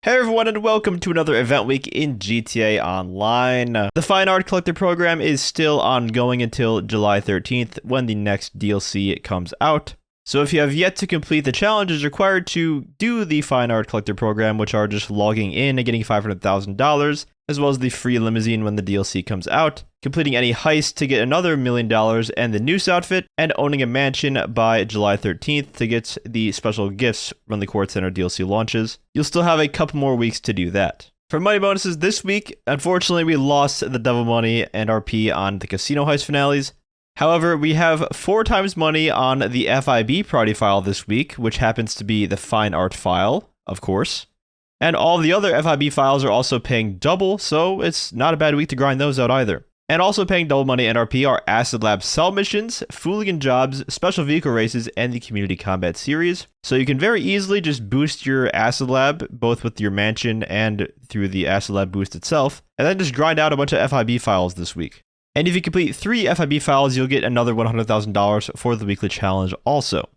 Hey everyone, and welcome to another event week in GTA Online. The Fine Art Collector program is still ongoing until July 13th when the next DLC comes out. So if you have yet to complete the challenges required to do the Fine Art Collector program, which are just logging in and getting $500,000, as well as the free limousine when the DLC comes out, completing any heist to get another $1 million and the noose outfit, and owning a mansion by July 13th to get the special gifts when the Quartz Center DLC launches, you'll still have a couple more weeks to do that. For money bonuses this week, unfortunately we lost the Devil Money and RP on the casino heist finales. However, we have 4 times money on the FIB Priority file this week, which happens to be the Fine Art file, of course. And all the other FIB files are also paying double, so it's not a bad week to grind those out either. And also paying double money and RP are Acid Lab Cell Missions, Fooligan Jobs, Special Vehicle Races, and the Community Combat Series. So you can very easily just boost your Acid Lab, both with your mansion and through the Acid Lab boost itself, and then just grind out a bunch of FIB files this week. And if you complete 3 FIB files, you'll get another $100,000 for the weekly challenge also.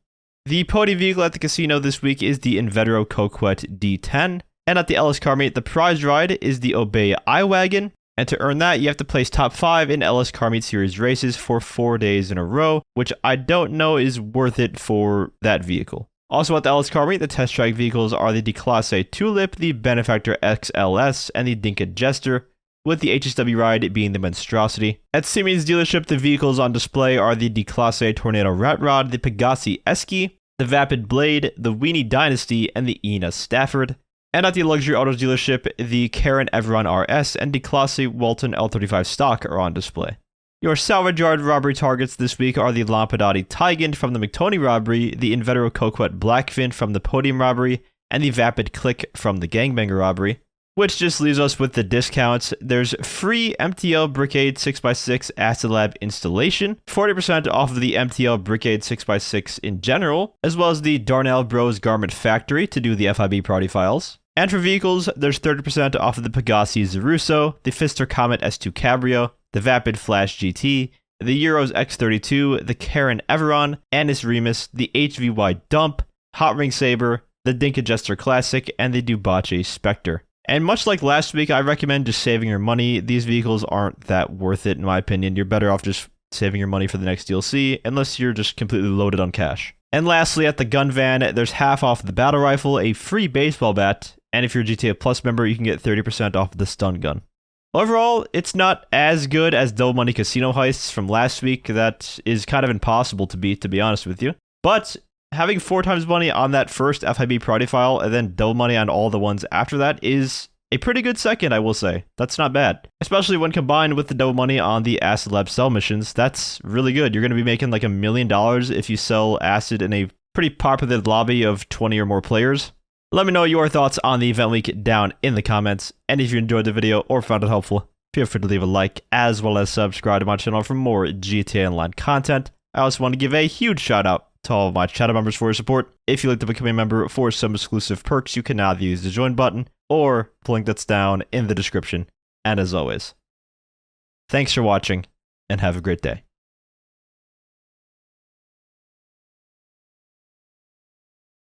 The podium vehicle at the casino this week is the Invetero Coquette D10, and at the Ellis Car Meet, the prize ride is the Obey iWagon. And to earn that, you have to place top 5 in Ellis Car Meet Series races for 4 days in a row, which I don't know is worth it for that vehicle. Also at the Ellis Car Meet, the test track vehicles are the Declasse Tulip, the Benefactor XLS, and the Dinka Jester, with the HSW ride being the Monstrosity. At Siemens dealership, the vehicles on display are the Declasse Tornado Rat Rod, the Pegassi Esky, the Vapid Blade, the Weenie Dynasty, and the Ina Stafford. And at the Luxury Autos dealership, the Karen Everon RS and Declasse Walton L35 stock are on display. Your salvage yard robbery targets this week are the Lampadati Tigand from the McTony robbery, the Invetero Coquette Blackfin from the Podium robbery, and the Vapid Click from the Gangbanger robbery. Which just leaves us with the discounts. There's free MTL Brickade 6x6 Acid Lab installation, 40% off of the MTL Brickade 6x6 in general, as well as the Darnell Bros Garment Factory to do the FIB Priority files. And for vehicles, there's 30% off of the Pegassi Zeruso, the Pfister Comet S2 Cabrio, the Vapid Flash GT, the Euros X32, the Karen Everon, Anis Remus, the HVY Dump, Hot Ring Saber, the Dinka Jester Classic, and the Dubache Spectre. And much like last week, I recommend just saving your money. These vehicles aren't that worth it, in my opinion. You're better off just saving your money for the next DLC, unless you're just completely loaded on cash. And lastly, at the gun van, there's half off the battle rifle, a free baseball bat, and if you're a GTA Plus member, you can get 30% off the stun gun. Overall, it's not as good as Double Money Casino Heists from last week. That is kind of impossible to beat, to be honest with you. But having 4 times money on that first FIB Priority file and then double money on all the ones after that is a pretty good second, I will say. That's not bad. Especially when combined with the double money on the Acid Lab Cell missions. That's really good. You're going to be making like $1 million if you sell acid in a pretty populated lobby of 20 or more players. Let me know your thoughts on the event week down in the comments. And if you enjoyed the video or found it helpful, feel free to leave a like as well as subscribe to my channel for more GTA Online content. I also want to give a huge shout out to all of my channel members for your support. If you'd like to become a member for some exclusive perks, you can now use the join button or the link that's down in the description. And as always, thanks for watching and have a great day.